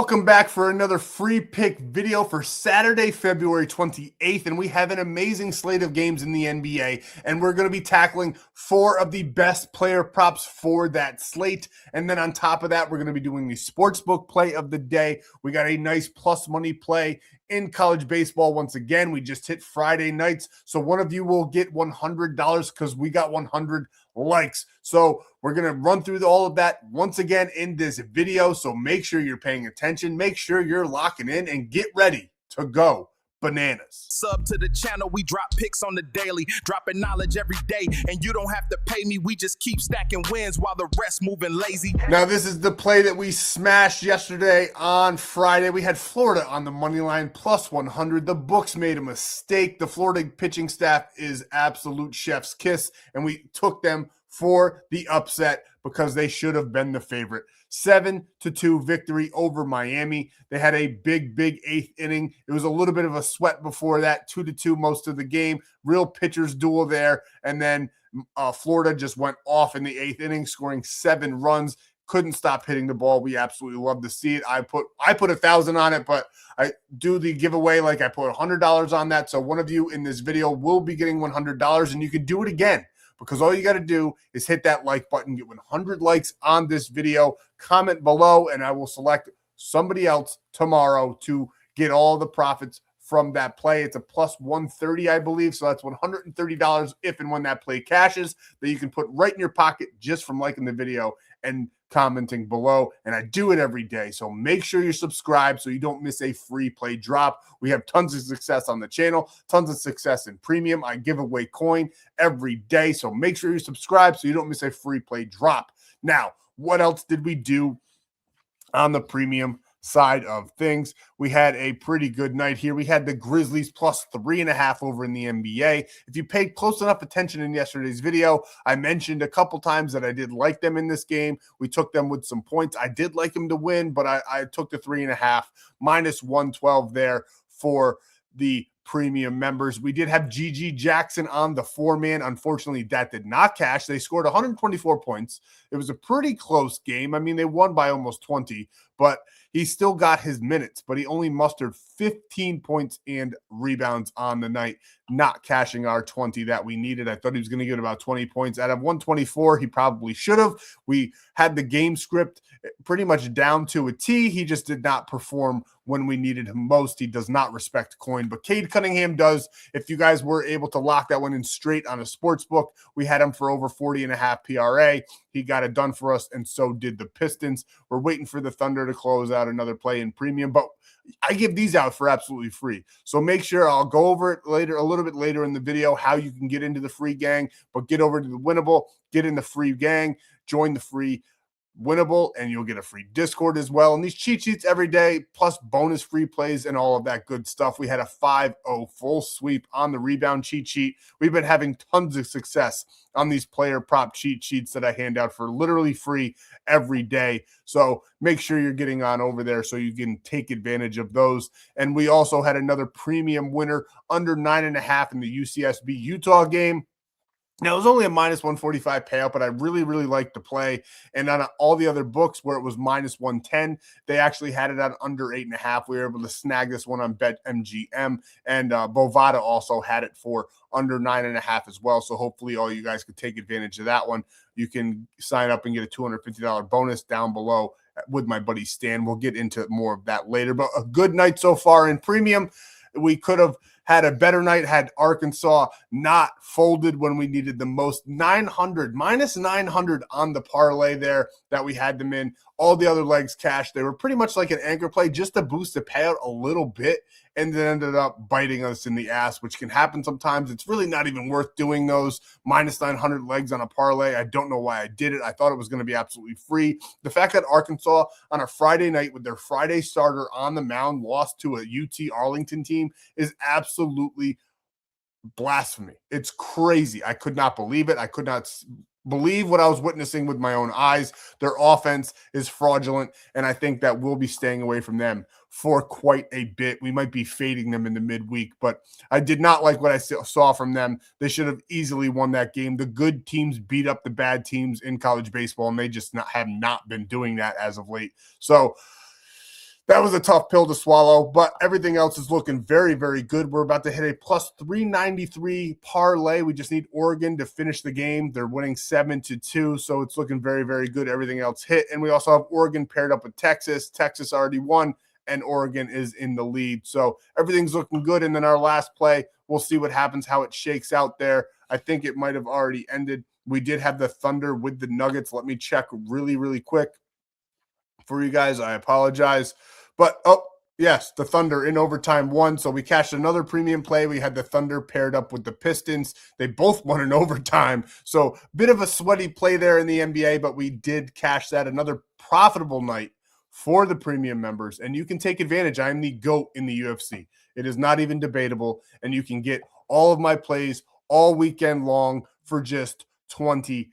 Welcome back for another free pick video for Saturday, February 28th, and we have an amazing slate of games in the NBA, and we're going to be tackling 4 of the best player props for that slate, and then on top of that, we're going to be doing the sportsbook play of the day. We got a nice plus money play in college baseball. Once again, we just hit Friday nights, so one of you will get $100 because we got 100 likes. So we're going to run through all of that once again in this video. So make sure you're paying attention. Make sure you're locking in and get ready to go bananas. Sub to the channel, we drop picks on the daily, dropping knowledge every day, and you don't have to pay me. We just keep stacking wins while the rest moving lazy. Now this is the play that we smashed yesterday on Friday. We had Florida on the money line plus 100. The books made a mistake. The Florida pitching staff is absolute chef's kiss, and we took them for the upset because they should have been the favorite. 7-2 victory over Miami. They had a big 8th inning. It was a little bit of a sweat before that, 2-2 most of the game. Real pitchers duel there. And then Florida just went off in the 8th inning, scoring 7 runs. Couldn't stop hitting the ball. We absolutely love to see it. I put 1,000 on it, but I do the giveaway like I put $100 on that. So one of you in this video will be getting $100, and you can do it again. Because all you got to do is hit that like button, get 100 likes on this video, comment below, and I will select somebody else tomorrow to get all the profits from that play. It's a plus 130, I believe, so that's $130 if and when that play cashes that you can put right in your pocket just from liking the video and commenting below. And I do it every day, so make sure you're subscribed so you don't miss a free play drop. We have tons of success on the channel, tons of success in premium. I give away coin every day, so make sure you're subscribed so you don't miss a free play drop. Now, what else did we do on the premium side of things? We had a pretty good night here. We had the Grizzlies plus 3.5 over in the NBA. If you paid close enough attention in yesterday's video, I mentioned a couple times that I did like them in this game. We took them with some points. I did like them to win, but I took the 3.5 minus 112 there for the premium members. We did have GG Jackson on the 4-man. Unfortunately, that did not cash. They scored 124 points. It was a pretty close game. I mean, they won by almost 20, but he still got his minutes, but he only mustered 15 points and rebounds on the night, not cashing our 20 that we needed. I thought he was going to get about 20 points. Out of 124, he probably should have. We had the game script pretty much down to a T. He just did not perform when we needed him most. He does not respect coin, but Cade Cunningham does. If you guys were able to lock that one in straight on a sports book, we had him for over 40.5 PRA. He got it done for us, and so did the Pistons. We're waiting for the Thunder to close out another play in premium, but I give these out for absolutely free. So make sure I'll go over it later, a little bit later in the video, how you can get into the free gang, but get over to the Winible, get in the free gang, join the free Winible, and you'll get a free Discord as well. And these cheat sheets every day, plus bonus free plays and all of that good stuff. We had a 5-0 full sweep on the rebound cheat sheet. We've been having tons of success on these player prop cheat sheets that I hand out for literally free every day. So make sure you're getting on over there so you can take advantage of those. And we also had another premium winner under 9.5 in the UCSB Utah game. Now, it was only a minus 145 payout, but I really liked the play. And on all the other books where it was minus 110, they actually had it at under 8.5. We were able to snag this one on BetMGM, and Bovada also had it for under 9.5 as well. So hopefully all you guys could take advantage of that one. You can sign up and get a $250 bonus down below with my buddy Stan. We'll get into more of that later, but a good night so far in premium. We could have had a better night had Arkansas not folded when we needed the most. 900, minus 900 on the parlay there that we had them in. All the other legs cashed. They were pretty much like an anchor play just to boost the payout a little bit, and then ended up biting us in the ass, which can happen sometimes. It's really not even worth doing those minus 900 legs on a parlay. I don't know why I did it. I thought it was going to be absolutely free. The fact that Arkansas on a Friday night with their Friday starter on the mound lost to a UT Arlington team is absolutely blasphemy. It's crazy. I could not believe it. I could not believe what I was witnessing with my own eyes. Their offense is fraudulent, and I think that we'll be staying away from them for quite a bit. We might be fading them in the midweek, but I did not like what I saw from them. They should have easily won that game. The good teams beat up the bad teams in college baseball, and they just have not been doing that as of late. So That was a tough pill to swallow, but everything else is looking very, very good. We're about to hit a plus 393 parlay. We just need Oregon to finish the game. They're winning 7-2, so it's looking very, very good. Everything else hit. And we also have Oregon paired up with Texas. Texas already won, and Oregon is in the lead. So everything's looking good. And then our last play, we'll see what happens, how it shakes out there. I think it might have already ended. We did have the Thunder with the Nuggets. Let me check really, really quick for you guys. I apologize. But, oh, yes, the Thunder in overtime won. So we cashed another premium play. We had the Thunder paired up with the Pistons. They both won in overtime. So bit of a sweaty play there in the NBA, but we did cash that. Another profitable night for the premium members. And you can take advantage. I am the GOAT in the UFC. It is not even debatable. And you can get all of my plays all weekend long for just $20.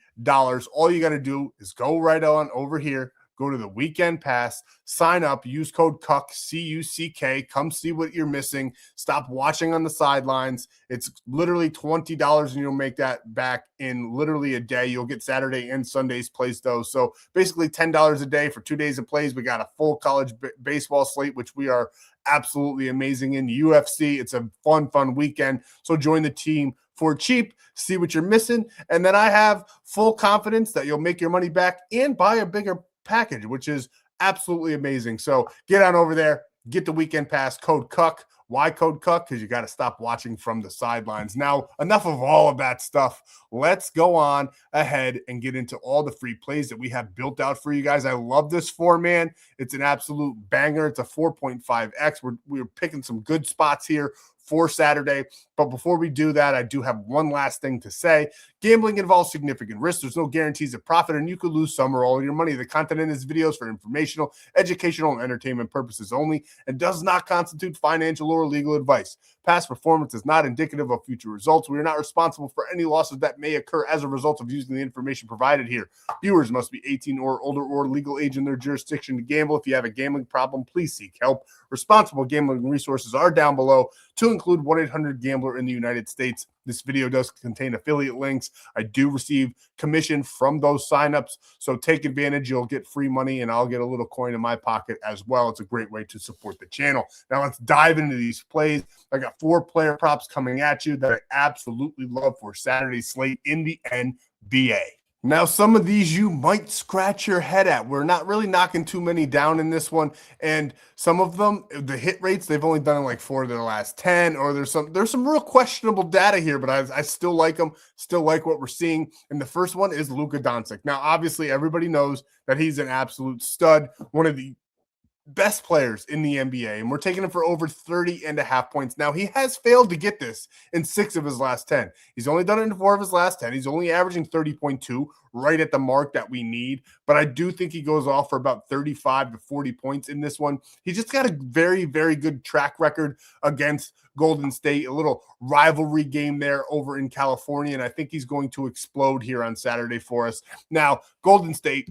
All you got to do is go right on over here. Go to the weekend pass, sign up, use code CUCK, C-U-C-K. Come see what you're missing. Stop watching on the sidelines. It's literally $20, and you'll make that back in literally a day. You'll get Saturday and Sunday's plays, though. So basically $10 a day for 2 days of plays. We got a full college baseball slate, which we are absolutely amazing in. UFC, it's a fun weekend. So join the team for cheap, see what you're missing. And then I have full confidence that you'll make your money back and buy a bigger package, which is absolutely amazing. So get on over there, get the weekend pass, code CUCK. Why code CUCK? Because you got to stop watching from the sidelines. Now, enough of all of that stuff. Let's go on ahead and get into all the free plays that we have built out for you guys. I love this four-man. It's an absolute banger. It's a 4.5x. We're picking some good spots here for Saturday. But before we do that, I do have one last thing to say. Gambling involves significant risk. There's no guarantees of profit, and you could lose some or all of your money. The content in this video is for informational, educational, and entertainment purposes only and does not constitute financial or legal advice. Past performance is not indicative of future results. We are not responsible for any losses that may occur as a result of using the information provided here. Viewers must be 18 or older or legal age in their jurisdiction to gamble. If you have a gambling problem, please seek help. Responsible gambling resources are down below, to include 1-800-GAMBLER in the United States. This video does contain affiliate links. I do receive commission from those signups, so take advantage. You'll get free money, and I'll get a little coin in my pocket as well. It's a great way to support the channel. Now let's dive into these plays. I got 4 player props coming at you that I absolutely love for Saturday's slate in the NBA. Now, some of these you might scratch your head at. We're not really knocking too many down in this one. And some of them, the hit rates, they've only done like 4 of their last 10, or there's some real questionable data here, but I still like them, still like what we're seeing. And the first one is Luka Doncic. Now, obviously, everybody knows that he's an absolute stud, one of the best players in the NBA, and we're taking him for over 30.5 points. Now, he has failed to get this in 6 of his last 10. He's only done it in 4 of his last 10. He's only averaging 30.2, right at the mark that we need. But I do think he goes off for about 35 to 40 points in this one. He just got a very, very good track record against Golden State, a little rivalry game there over in California, and I think he's going to explode here on Saturday for us. Now, Golden State,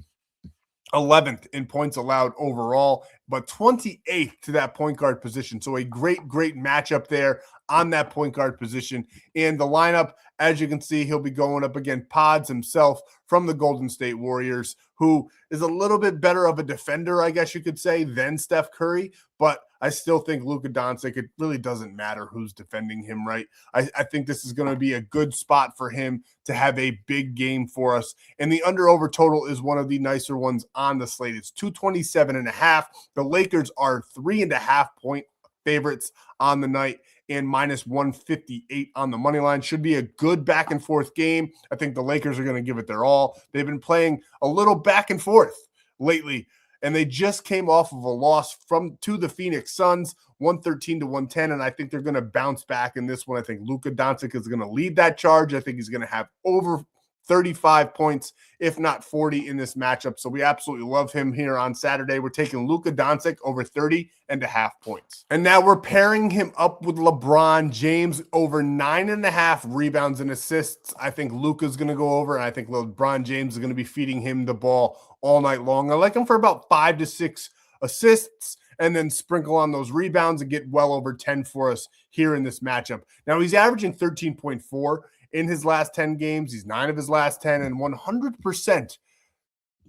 11th in points allowed overall, but 28th to that point guard position. So a great matchup there on that point guard position. And the lineup, as you can see, he'll be going up against Pods himself from the Golden State Warriors, who is a little bit better of a defender, I guess you could say, than Steph Curry. But I still think Luka Doncic, it really doesn't matter who's defending him, right? I think this is going to be a good spot for him to have a big game for us. And the under-over total is one of the nicer ones on the slate. It's 227.5. The Lakers are 3.5 point favorites on the night and minus 158 on the money line. Should be a good back and forth game. I think the Lakers are going to give it their all. They've been playing a little back and forth lately, and they just came off of a loss to the Phoenix Suns, 113-110, and I think they're going to bounce back in this one. I think Luka Doncic is going to lead that charge. I think he's going to have over 35 points, if not 40 in this matchup. So we absolutely love him here on Saturday. We're taking Luka Doncic over 30.5 points. And now we're pairing him up with LeBron James over 9.5 rebounds and assists. I think Luka's going to go over, and I think LeBron James is going to be feeding him the ball all night long. I like him for about 5 to 6 assists, and then sprinkle on those rebounds and get well over 10 for us here in this matchup. Now, he's averaging 13.4 in his last 10 games. He's 9 of his last 10, and 100%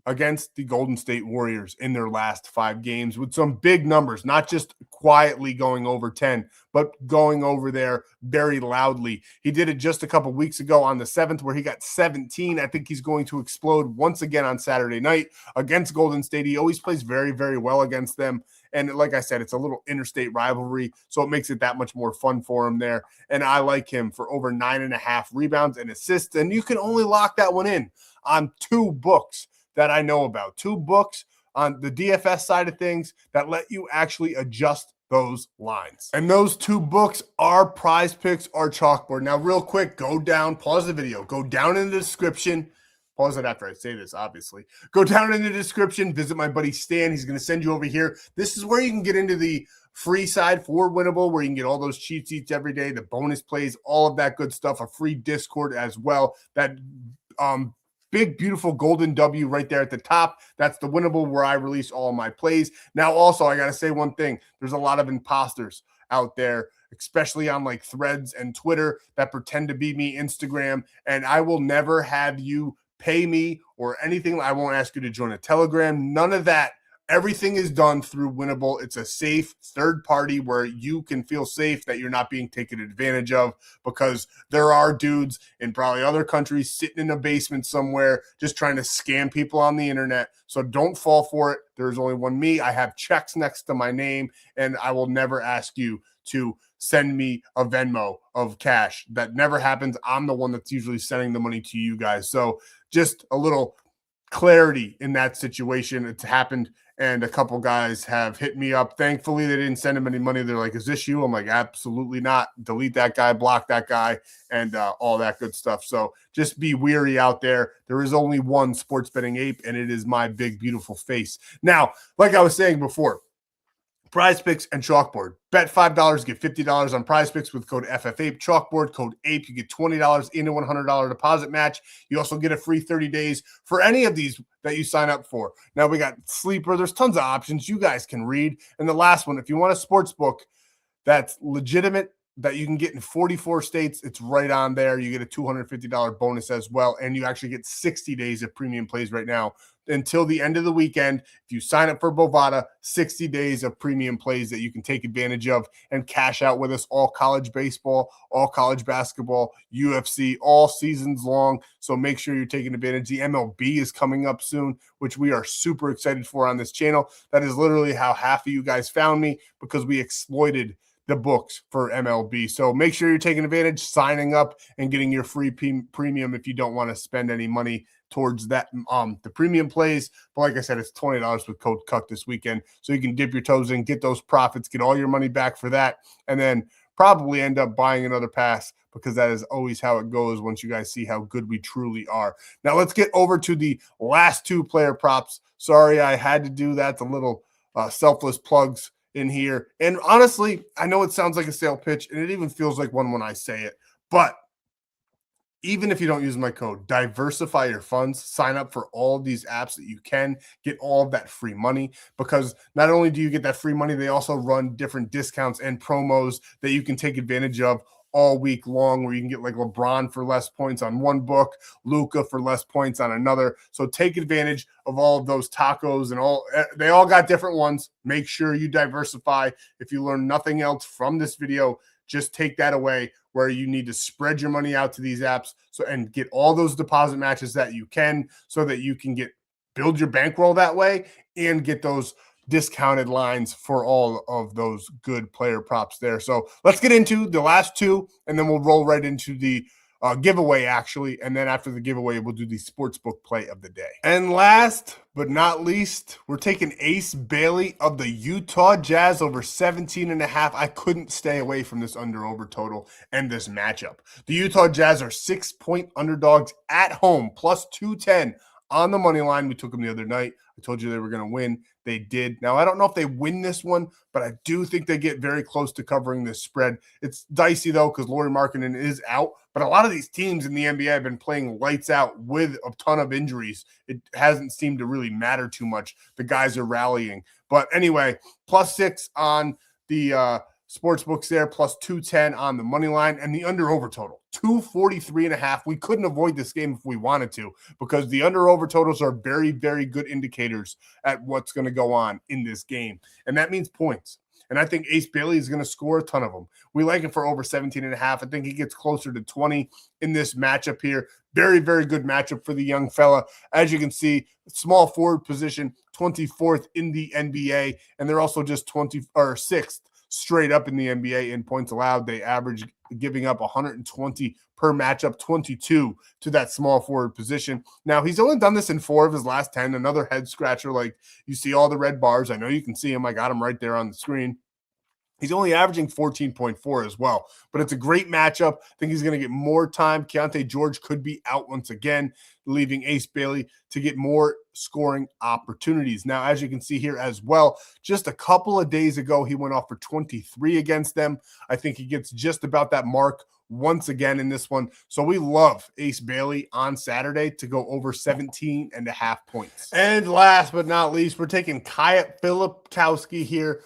against the Golden State Warriors in their last 5 games with some big numbers, not just quietly going over 10, but going over there very loudly. He did it just a couple weeks ago on the 7th where he got 17. I think he's going to explode once again on Saturday night against Golden State. He always plays very, very well against them. And like I said, it's a little interstate rivalry, so it makes it that much more fun for him there. And I like him for over 9.5 rebounds and assists. And you can only lock that one in on 2 books that I know about. 2 books on the DFS side of things that let you actually adjust those lines. And those 2 books are Prizepicks or Chalkboard. Now, real quick, go down, pause the video, go down in the description. Pause it after I say this, obviously. Go down in the description, visit my buddy Stan. He's going to send you over here. This is where you can get into the free side for Winible, where you can get all those cheat sheets every day, the bonus plays, all of that good stuff, a free Discord as well. That big, beautiful golden W right there at the top. That's the Winible where I release all my plays. Now, also, I got to say one thing. There's a lot of imposters out there, especially on like Threads and Twitter, that pretend to be me, Instagram, and I will never have you pay me or anything. I won't ask you to join a Telegram. None of that. Everything is done through Winible. It's a safe third party where you can feel safe that you're not being taken advantage of, because there are dudes in probably other countries sitting in a basement somewhere just trying to scam people on the internet. So don't fall for it. There's only one me. I have checks next to my name, and I will never ask you to send me a Venmo of cash. That never happens. I'm the one that's usually sending the money to you guys. So just a little clarity in that situation. It's happened, and a couple guys have hit me up. Thankfully, they didn't send him any money. They're like, is this you? I'm like, absolutely not. Delete that guy, block that guy, and all that good stuff. So just be weary out there. There is only one sports betting ape, and it is my big, beautiful face. Now, like I was saying before, Prizepicks and Chalkboard. Bet $5, get $50 on Prizepicks with code FFAPE. Chalkboard, code APE. You get $20 in a $100 deposit match. You also get a free 30 days for any of these that you sign up for. Now, we got Sleeper. There's tons of options you guys can read. And the last one, if you want a sports book that's legitimate, that you can get in 44 states, it's right on there. You get a $250 bonus as well, and you actually get 60 days of premium plays right now until the end of the weekend. If you sign up for Bovada, 60 days of premium plays that you can take advantage of and cash out with us. All college baseball, all college basketball, UFC, all seasons long. So make sure you're taking advantage. The MLB is coming up soon, which we are super excited for on this channel. That is literally how half of you guys found me, because we exploited the books for MLB. So make sure you're taking advantage, signing up, and getting your free premium if you don't want to spend any money towards that the premium plays. But like I said, it's $20 with code CUCK this weekend, so you can dip your toes in, get those profits, get all your money back for that, and then probably end up buying another pass, because that is always how it goes once you guys see how good we truly are. Now let's get over to the last 2 player props. Sorry, I had to do that. The little selfless plugs in here. And honestly, I know it sounds like a sale pitch, and it even feels like one when I say it, but even if you don't use my code, diversify your funds, sign up for all these apps that you can, get all of that free money, because not only do you get that free money, they also run different discounts and promos that you can take advantage of all week long, where you can get like LeBron for less points on one book, Luka for less points on another. So take advantage of all of those tacos, and they all got different ones. Make sure you diversify. If you learn nothing else from this video, just take that away, where you need to spread your money out to these apps and get all those deposit matches that you can, so that you can build your bankroll that way and get those discounted lines for all of those good player props there. So let's get into the last 2, and then we'll roll right into the giveaway, actually. And then after the giveaway, we'll do the sportsbook play of the day. And last but not least, we're taking Ace Bailey of the Utah Jazz over 17.5. I couldn't stay away from this under-over total and this matchup. The Utah Jazz are 6-point underdogs at home, plus 210 on the money line. We took them the other night. I told you they were going to win. They did. Now, I don't know if they win this one, but I do think they get very close to covering this spread. It's dicey, though, because Lauri Markkanen is out. But a lot of these teams in the NBA have been playing lights out with a ton of injuries. It hasn't seemed to really matter too much. The guys are rallying. But anyway, plus 6 on the sportsbooks there, plus 210 on the money line, and the under over total 243.5. We couldn't avoid this game if we wanted to, because the under over totals are very, very good indicators at what's going to go on in this game, and that means points. And I think Ace Bailey is going to score a ton of them. We like him for over 17.5. I think he gets closer to 20 in this matchup here. Very, very good matchup for the young fella. As you can see, small forward position, 24th in the NBA, and they're also just 6th straight up in the NBA in points allowed. They average giving up 120 per matchup, 22 to that small forward position. Now, he's only done this in 4 of his last 10. Another head scratcher, like you see all the red bars. I know you can see him. I got him right there on the screen. He's only averaging 14.4 as well, but it's a great matchup. I think he's going to get more time. Keontae George could be out once again, leaving Ace Bailey to get more scoring opportunities. Now, as you can see here as well, just a couple of days ago, he went off for 23 against them. I think he gets just about that mark once again in this one. So we love Ace Bailey on Saturday to go over 17.5 points. And last but not least, we're taking Kyle Filipowski here.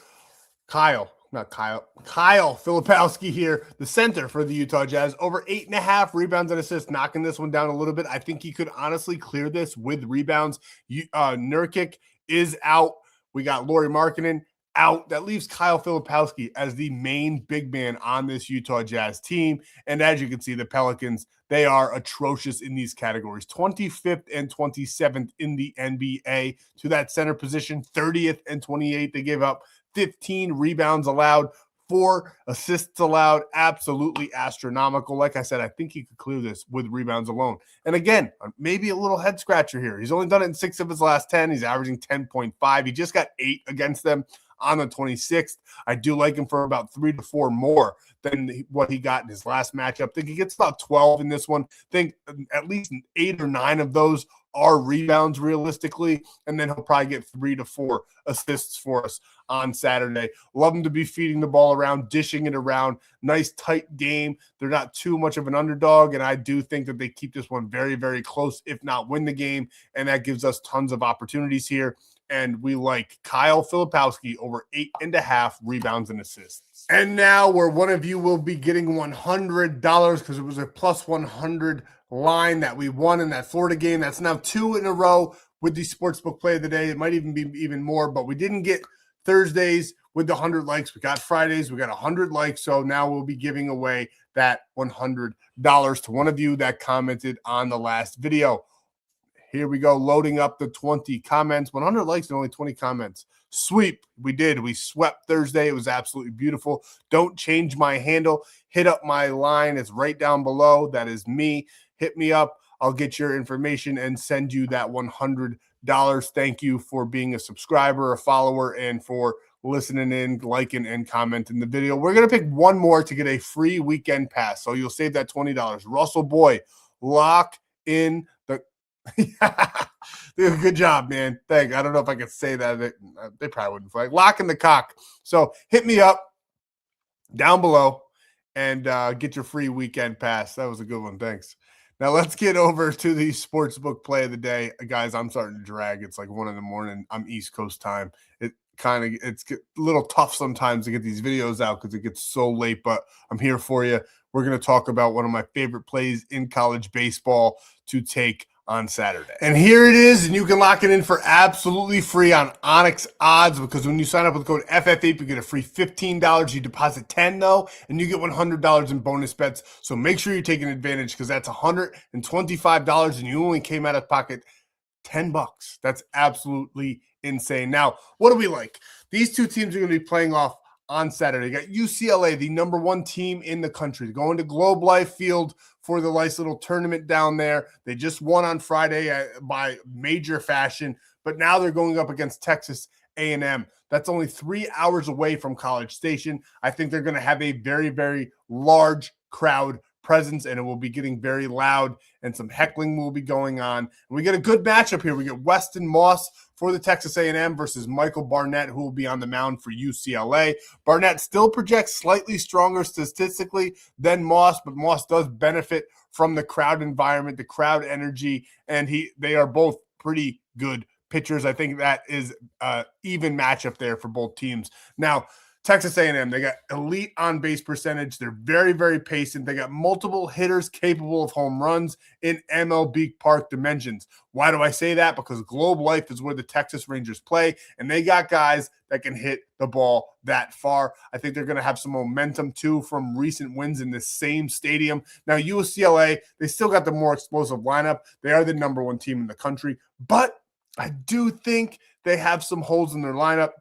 Kyle Filipowski here, the center for the Utah Jazz, over 8.5 rebounds and assists, knocking this one down a little bit. I think he could honestly clear this with rebounds. Nurkic is out. We got Lauri Markkanen out. That leaves Kyle Filipowski as the main big man on this Utah Jazz team. And as you can see, the Pelicans, they are atrocious in these categories. 25th and 27th in the NBA to that center position, 30th and 28th. They gave up 15 rebounds allowed, 4 assists allowed. Absolutely astronomical. Like I said, I think he could clear this with rebounds alone. And again, maybe a little head scratcher here. He's only done it in 6 of his last 10. He's averaging 10.5. He just got 8 against them on the 26th. I do like him for about 3 to 4 more than what he got in his last matchup. I think he gets about 12 in this one. I think at least 8 or 9 of those are rebounds realistically, and then he'll probably get 3 to 4 assists for us on Saturday. Love him to be feeding the ball around, dishing it around. Nice tight game. They're not too much of an underdog, and I do think that they keep this one very, very close, if not win the game, and that gives us tons of opportunities here. And we like Kyle Filipowski over 8.5 rebounds and assists. And now where one of you will be getting $100 because it was a plus 100 line that we won in that Florida game. That's now 2 in a row with the sportsbook play of the day. It might even be even more, but we didn't get Thursdays with the 100 likes. We got Fridays. We got 100 likes. So now we'll be giving away that $100 to one of you that commented on the last video. Here we go, loading up the 20 comments. 100 likes and only 20 comments. Sweep. We did. We swept Thursday. It was absolutely beautiful. Don't change my handle. Hit up my line. It's right down below. That is me. Hit me up. I'll get your information and send you that $100. Thank you for being a subscriber, a follower, and for listening in, liking, and commenting the video. We're going to pick one more to get a free weekend pass. So you'll save that $20. Russell Boy, lock in the good job, man. Thanks. I don't know if I could say that. They probably wouldn't flag. Lock in the cock. So hit me up down below and get your free weekend pass. That was a good one. Thanks. Now let's get over to the sportsbook play of the day. Guys, I'm starting to drag. It's like 1 a.m. I'm East Coast time. It's a little tough sometimes to get these videos out because it gets so late, but I'm here for you. We're going to talk about one of my favorite plays in college baseball to take on Saturday. And here it is, and you can lock it in for absolutely free on ONYX odds, because when you sign up with code FFAPE, you get a free $15. You deposit $10 though, and you get $100 in bonus bets. So make sure you're taking advantage, because that's $125 and you only came out of pocket $10. That's absolutely insane. Now, what do we like? These two teams are going to be playing off on Saturday. You got UCLA, the #1 team in the country, going to Globe Life Field for the nice little tournament down there. They just won on Friday by major fashion, but now they're going up against Texas A&M. That's only 3 hours away from College Station. I think they're going to have a very, very large crowd presence, and it will be getting very loud, and some heckling will be going on. And we get a good matchup here. We get Weston Moss for the Texas A&M versus Michael Barnett, who will be on the mound for UCLA. Barnett still projects slightly stronger statistically than Moss, but Moss does benefit from the crowd environment, the crowd energy, and they are both pretty good pitchers. I think that is an even matchup there for both teams. Now, Texas A&M, they got elite on-base percentage. They're very, very patient. They got multiple hitters capable of home runs in MLB Park dimensions. Why do I say that? Because Globe Life is where the Texas Rangers play, and they got guys that can hit the ball that far. I think they're going to have some momentum, too, from recent wins in the same stadium. Now, UCLA, they still got the more explosive lineup. They are the #1 team in the country, but I do think they have some holes in their lineup.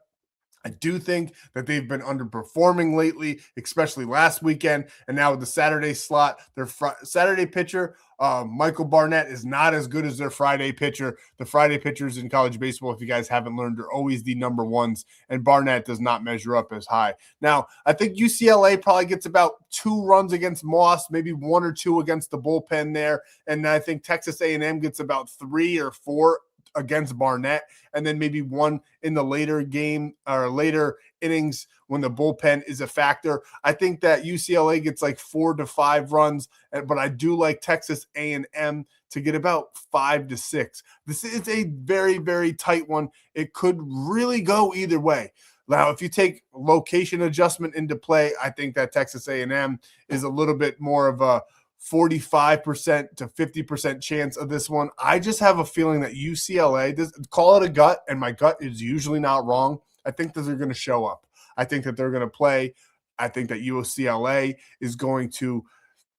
I do think that they've been underperforming lately, especially last weekend. And now with the Saturday slot, their Saturday pitcher, Michael Barnett, is not as good as their Friday pitcher. The Friday pitchers in college baseball, if you guys haven't learned, are always the #1s, and Barnett does not measure up as high. Now, I think UCLA probably gets about 2 runs against Moss, maybe 1 or 2 against the bullpen there. And I think Texas A&M gets about 3 or 4 against Barnett, and then maybe 1 in the later game or later innings when the bullpen is a factor. I think that UCLA gets like 4 to 5 runs, but I do like Texas A&M to get about 5 to 6. This is a very, very tight one. It could really go either way. Now, if you take location adjustment into play, I think that Texas A&M is a little bit more of a 45% to 50% chance of this one. I just have a feeling that UCLA, call it a gut, and my gut is usually not wrong. I think that they're going to show up. I think that they're going to play. I think that UCLA is going to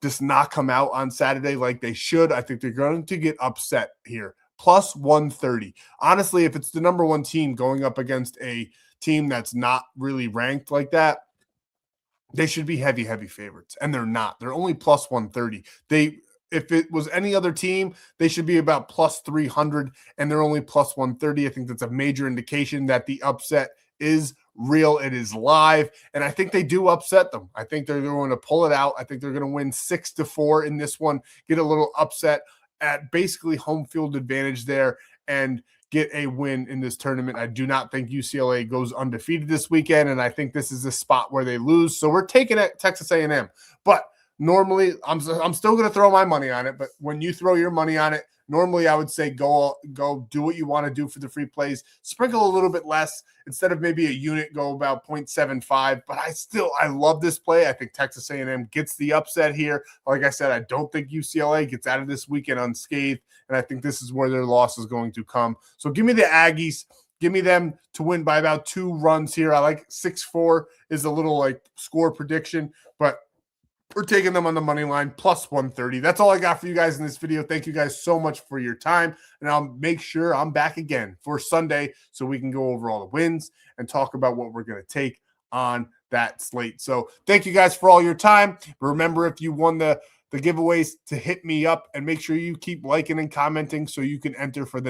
just not come out on Saturday like they should. I think they're going to get upset here. Plus 130. Honestly, if it's the #1 team going up against a team that's not really ranked like that, they should be heavy, heavy favorites, and they're not. They're only plus 130. If it was any other team, they should be about plus 300, and they're only plus 130. I think that's a major indication that the upset is real. It is live, and I think they do upset them. I think they're going to pull it out. I think they're going to win 6-4 in this one, get a little upset at basically home field advantage there, and get a win in this tournament. I do not think UCLA goes undefeated this weekend, and I think this is a spot where they lose. So we're taking it Texas A&M. But normally, I'm still going to throw my money on it. But when you throw your money on it, normally I would say go do what you want to do for the free plays. Sprinkle a little bit less. Instead of maybe a unit, go about 0.75. But I love this play. I think Texas A&M gets the upset here. Like I said, I don't think UCLA gets out of this weekend unscathed, and I think this is where their loss is going to come. So give me the Aggies. Give me them to win by about 2 runs here. I like 6-4 is a little like score prediction, but we're taking them on the money line, plus 130. That's all I got for you guys in this video. Thank you guys so much for your time, and I'll make sure I'm back again for Sunday so we can go over all the wins and talk about what we're going to take on that slate. So thank you guys for all your time. Remember, if you won the giveaways, to hit me up, and make sure you keep liking and commenting so you can enter for the next